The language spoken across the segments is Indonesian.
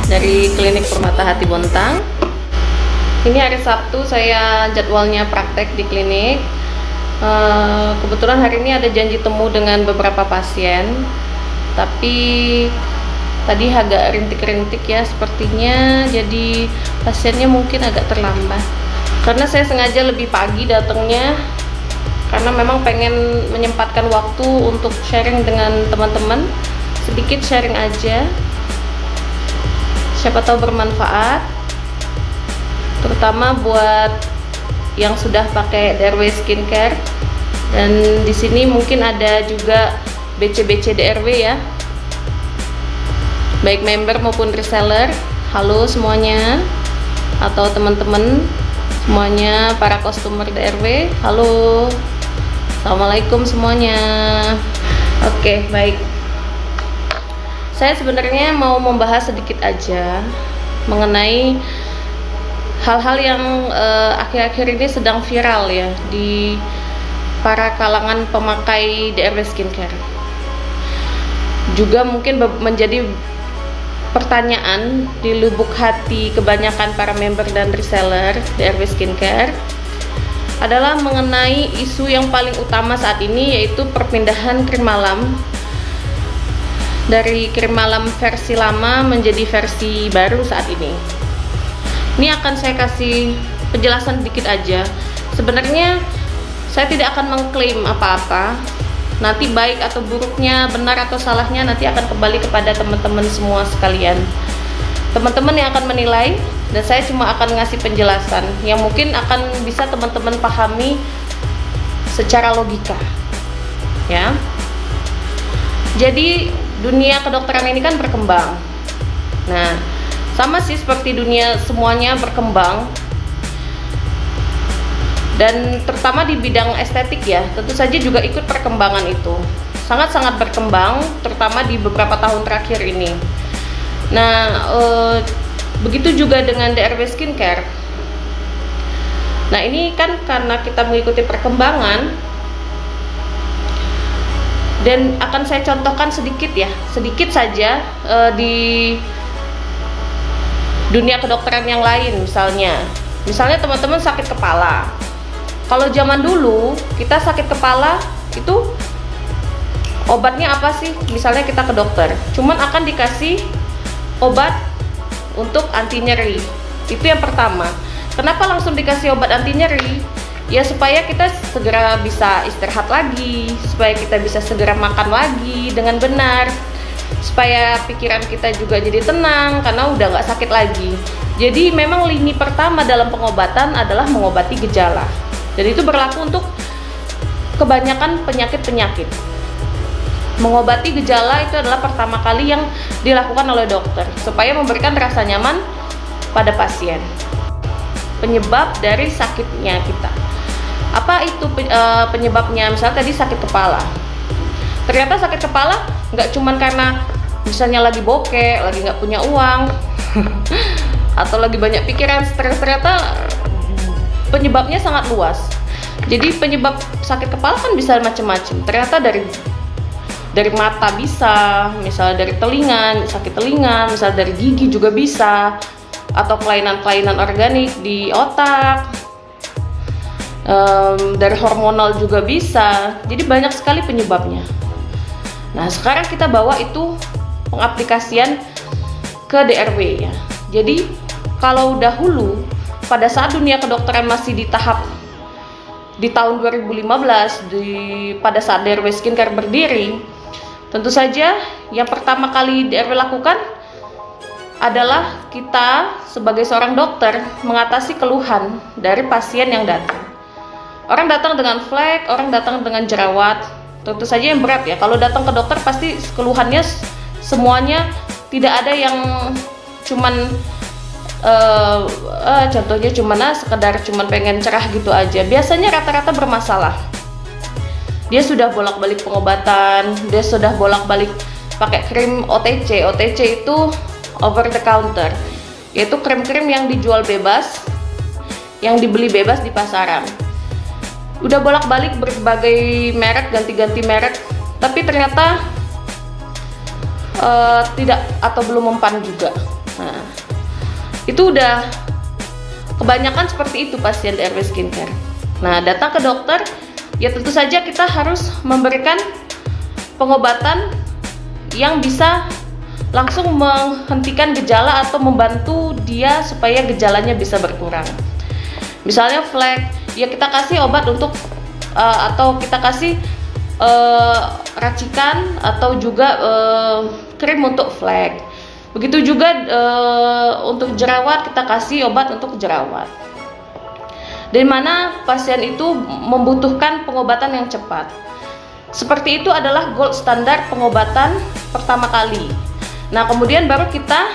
dari Klinik Permata Hati Bontang. Ini hari Sabtu, saya jadwalnya praktek di klinik. Kebetulan hari ini ada janji temu dengan beberapa pasien, tapi tadi agak rintik-rintik ya sepertinya, jadi pasiennya mungkin agak terlambat. Karena saya sengaja lebih pagi datangnya, karena memang pengen menyempatkan waktu untuk sharing dengan teman-teman, sedikit sharing aja, siapa tahu bermanfaat, terutama buat yang sudah pakai DRW Skincare. Dan di sini mungkin ada juga BC-BC DRW ya, baik member maupun reseller. Halo semuanya, atau teman-teman semuanya, para customer DRW, halo, assalamualaikum semuanya. Oke, baik. Saya sebenarnya mau membahas sedikit aja mengenai hal-hal yang akhir-akhir ini sedang viral ya di para kalangan pemakai DRW Skincare. Juga mungkin menjadi pertanyaan di lubuk hati kebanyakan para member dan reseller DRW Skincare adalah mengenai isu yang paling utama saat ini, yaitu perpindahan krim malam dari krim malam versi lama menjadi versi baru saat ini. Ini akan saya kasih penjelasan sedikit aja. Sebenarnya saya tidak akan mengklaim apa-apa. Nanti baik atau buruknya, benar atau salahnya nanti akan kembali kepada teman-teman semua sekalian. Teman-teman yang akan menilai, dan saya cuma akan ngasih penjelasan yang mungkin akan bisa teman-teman pahami secara logika. Ya. Jadi dunia kedokteran ini kan berkembang. Nah, sama sih seperti dunia semuanya berkembang. Dan terutama di bidang estetik ya, tentu saja juga ikut perkembangan itu. Sangat-sangat berkembang, terutama di beberapa tahun terakhir ini. Nah, begitu juga dengan DRW Skincare. Nah, ini kan karena kita mengikuti perkembangan, dan akan saya contohkan sedikit ya, sedikit saja di dunia kedokteran yang lain. Misalnya teman-teman sakit kepala. Kalau zaman dulu kita sakit kepala itu obatnya apa sih? Misalnya kita ke dokter, cuman akan dikasih obat untuk anti nyeri. Itu yang pertama. Kenapa langsung dikasih obat anti nyeri? Ya supaya kita segera bisa istirahat lagi, supaya kita bisa segera makan lagi dengan benar, supaya pikiran kita juga jadi tenang karena udah nggak sakit lagi. Jadi memang lini pertama dalam pengobatan adalah mengobati gejala. Jadi itu berlaku untuk kebanyakan penyakit-penyakit. Mengobati gejala itu adalah pertama kali yang dilakukan oleh dokter supaya memberikan rasa nyaman pada pasien. Penyebab dari sakitnya kita. Apa itu penyebabnya? Misalnya tadi sakit kepala. Ternyata sakit kepala nggak cuman karena misalnya lagi bokeh, lagi nggak punya uang, atau lagi banyak pikiran, stres. Ternyata penyebabnya sangat luas. Jadi penyebab sakit kepala kan bisa macam-macam. Ternyata dari mata bisa, misalnya dari telinga, sakit telinga, misalnya dari gigi juga bisa, atau kelainan-kelainan organik di otak, dari hormonal juga bisa. Jadi banyak sekali penyebabnya. Nah, sekarang kita bawa itu pengaplikasian ke DRW ya. Jadi kalau dahulu pada saat dunia kedokteran masih di tahap di tahun 2015, pada saat DRW Skincare berdiri, tentu saja yang pertama kali DRW lakukan adalah kita sebagai seorang dokter mengatasi keluhan dari pasien yang datang. Orang datang dengan flek, orang datang dengan jerawat, tentu saja yang berat ya. Kalau datang ke dokter pasti keluhannya semuanya, tidak ada yang cuman contohnya sekedar pengen cerah gitu aja. Biasanya rata-rata bermasalah. Dia sudah bolak-balik pengobatan, dia sudah bolak-balik pakai krim OTC. OTC itu over the counter, yaitu krim-krim yang dijual bebas, yang dibeli bebas di pasaran. Udah bolak-balik berbagai merek, ganti-ganti merek, tapi ternyata tidak atau belum mempan juga. Nah, itu udah kebanyakan seperti itu pasien DRW skincare. Nah, datang ke dokter, ya tentu saja kita harus memberikan pengobatan yang bisa langsung menghentikan gejala atau membantu dia supaya gejalanya bisa berkurang. Misalnya flek, ya kita kasih obat untuk atau kita kasih racikan atau juga krim untuk flek. Begitu juga untuk jerawat, kita kasih obat untuk jerawat. Di mana pasien itu membutuhkan pengobatan yang cepat. Seperti itu adalah gold standar pengobatan pertama kali. Nah, kemudian baru kita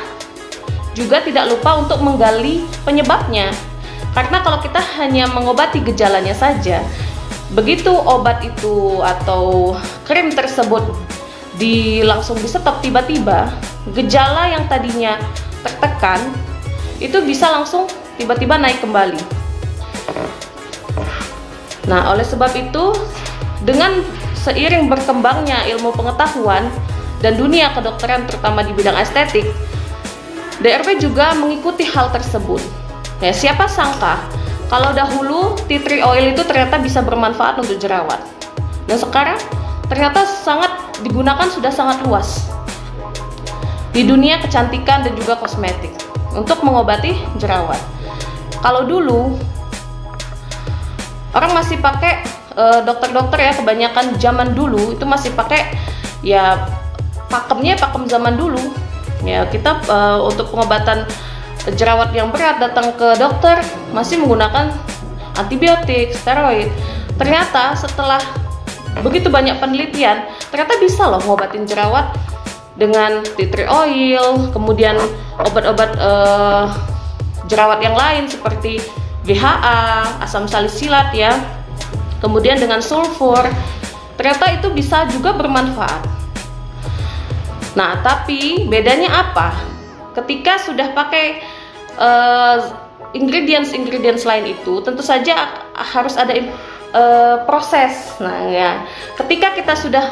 juga tidak lupa untuk menggali penyebabnya. Karena kalau kita hanya mengobati gejalanya saja, begitu obat itu atau krim tersebut langsung di-stop tiba-tiba, gejala yang tadinya tertekan itu bisa langsung tiba-tiba naik kembali. Nah, oleh sebab itu, dengan seiring berkembangnya ilmu pengetahuan dan dunia kedokteran terutama di bidang estetik, DRW juga mengikuti hal tersebut. Ya, siapa sangka kalau dahulu tea tree oil itu ternyata bisa bermanfaat untuk jerawat. Dan sekarang ternyata digunakan sudah sangat luas di dunia kecantikan dan juga kosmetik untuk mengobati jerawat. Kalau dulu orang masih pakai dokter-dokter ya, kebanyakan zaman dulu itu masih pakai ya pakemnya pakem zaman dulu. Ya, kita untuk pengobatan jerawat yang berat datang ke dokter masih menggunakan antibiotik, steroid. Ternyata setelah begitu banyak penelitian, ternyata bisa loh ngobatin jerawat dengan tea tree oil, kemudian obat-obat jerawat yang lain seperti BHA, asam salisilat ya, kemudian dengan sulfur, ternyata itu bisa juga bermanfaat. Nah, tapi bedanya apa? Ketika sudah pakai ingredients lain itu, tentu saja harus ada proses. Nah, ya, ketika kita sudah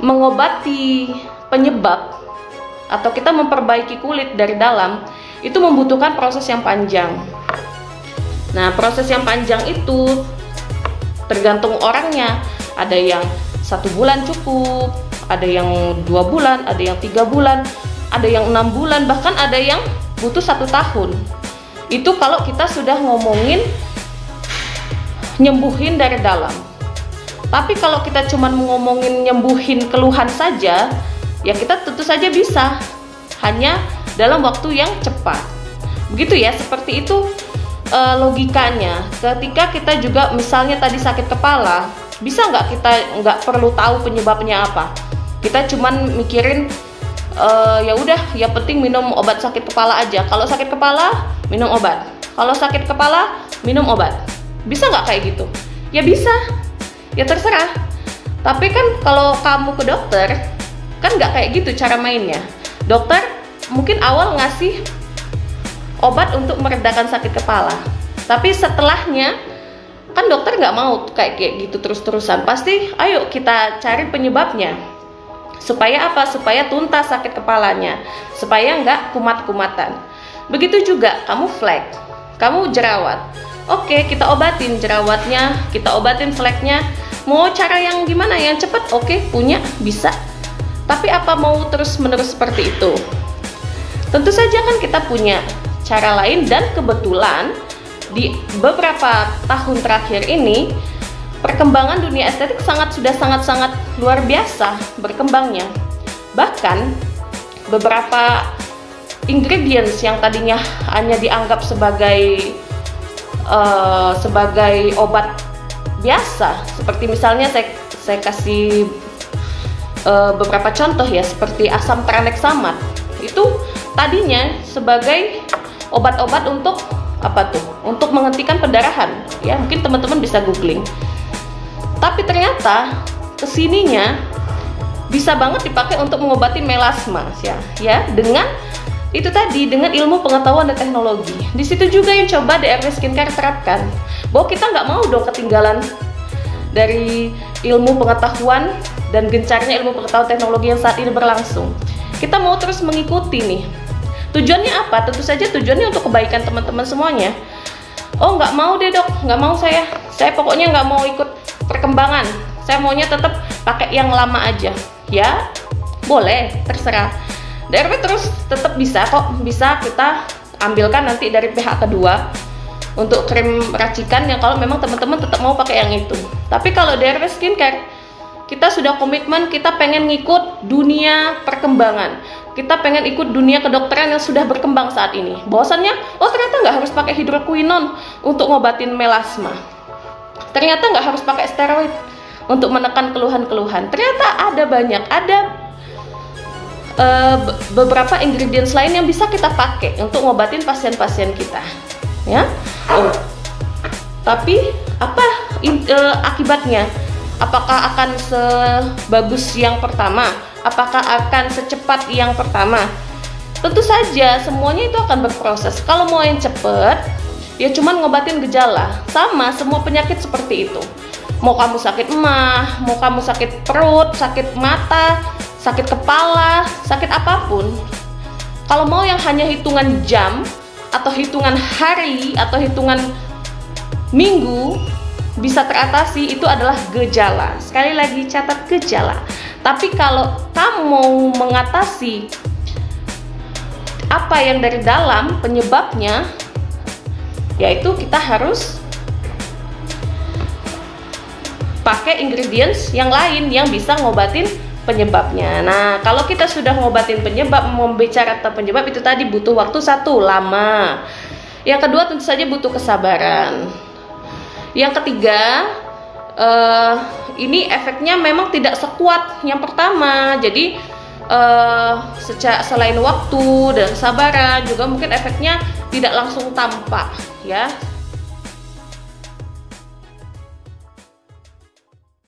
mengobati penyebab atau kita memperbaiki kulit dari dalam, itu membutuhkan proses yang panjang. Nah, proses yang panjang itu tergantung orangnya. Ada yang 1 bulan cukup, ada yang 2 bulan, ada yang 3 bulan, ada yang 6 bulan, bahkan ada yang butuh 1 tahun. Itu kalau kita sudah ngomongin nyembuhin dari dalam. Tapi kalau kita cuma ngomongin nyembuhin keluhan saja, ya kita tentu saja bisa, hanya dalam waktu yang cepat. Begitu ya, seperti itu logikanya. Ketika kita juga misalnya tadi sakit kepala, bisa nggak kita nggak perlu tahu penyebabnya apa? Kita cuman mikirin ya udah, yang penting minum obat sakit kepala aja. Kalau sakit kepala minum obat, kalau sakit kepala minum obat. Bisa nggak kayak gitu? Ya bisa, ya terserah. Tapi kan kalau kamu ke dokter, kan nggak kayak gitu cara mainnya. Dokter mungkin awal ngasih obat untuk meredakan sakit kepala, tapi setelahnya kan dokter nggak mau kayak gitu terus-terusan. Pasti ayo kita cari penyebabnya. Supaya apa? Supaya tuntas sakit kepalanya, supaya nggak kumat-kumatan. Begitu juga kamu flek, kamu jerawat. Oke, kita obatin jerawatnya, kita obatin fleknya. Mau cara yang gimana? Yang cepat? Oke, punya, bisa. Tapi apa mau terus-menerus seperti itu? Tentu saja kan kita punya cara lain, dan kebetulan di beberapa tahun terakhir ini perkembangan dunia estetik sudah sangat luar biasa berkembangnya. Bahkan beberapa ingredients yang tadinya hanya dianggap sebagai obat biasa, seperti misalnya saya kasih beberapa contoh ya, seperti asam tranexamat. Itu tadinya sebagai obat-obat untuk apa tuh? Untuk menghentikan pendarahan. Ya, mungkin teman-teman bisa googling. Tapi ternyata kesininya bisa banget dipakai untuk mengobati melasma ya, dengan itu tadi, dengan ilmu pengetahuan dan teknologi. Di situ juga yang coba DRW Skincare terapkan, bahwa kita nggak mau dong ketinggalan dari ilmu pengetahuan dan gencarnya ilmu pengetahuan teknologi yang saat ini berlangsung. Kita mau terus mengikuti nih Tujuannya apa? Tentu saja tujuannya untuk kebaikan teman-teman semuanya. Oh, nggak mau deh dok, nggak mau saya pokoknya nggak mau ikut perkembangan, saya maunya tetap pakai yang lama aja. Ya boleh, terserah. DRP terus tetap bisa kok, bisa kita ambilkan nanti dari pihak kedua untuk krim racikan yang kalau memang teman-teman tetap mau pakai yang itu. Tapi kalau DRP skincare, kita sudah komitmen, kita pengen ngikut dunia perkembangan, kita pengen ikut dunia kedokteran yang sudah berkembang saat ini. Bahwasannya, oh ternyata nggak harus pakai hidroquinone untuk ngobatin melasma, ternyata nggak harus pakai steroid untuk menekan keluhan-keluhan. Ternyata ada banyak, beberapa ingredients lain yang bisa kita pakai untuk ngobatin pasien-pasien kita, ya. Oh, tapi apa akibatnya? Apakah akan sebagus yang pertama? Apakah akan secepat yang pertama? Tentu saja semuanya itu akan berproses. Kalau mau yang cepet, ya cuman ngobatin gejala. Sama semua penyakit seperti itu. Mau kamu sakit emah, mau kamu sakit perut, sakit mata, sakit kepala, sakit apapun, kalau mau yang hanya hitungan jam atau hitungan hari atau hitungan minggu bisa teratasi, itu adalah gejala. Sekali lagi catat gejala. Tapi kalau kamu mau mengatasi apa yang dari dalam penyebabnya, yaitu kita harus pakai ingredients yang lain yang bisa ngobatin penyebabnya. Nah, kalau kita sudah ngobatin penyebab, membicara tentang penyebab, itu tadi butuh waktu lama. Yang kedua tentu saja butuh kesabaran. Yang ketiga, ini efeknya memang tidak sekuat yang pertama. Jadi selain waktu dan kesabaran juga mungkin efeknya tidak langsung tampak, ya.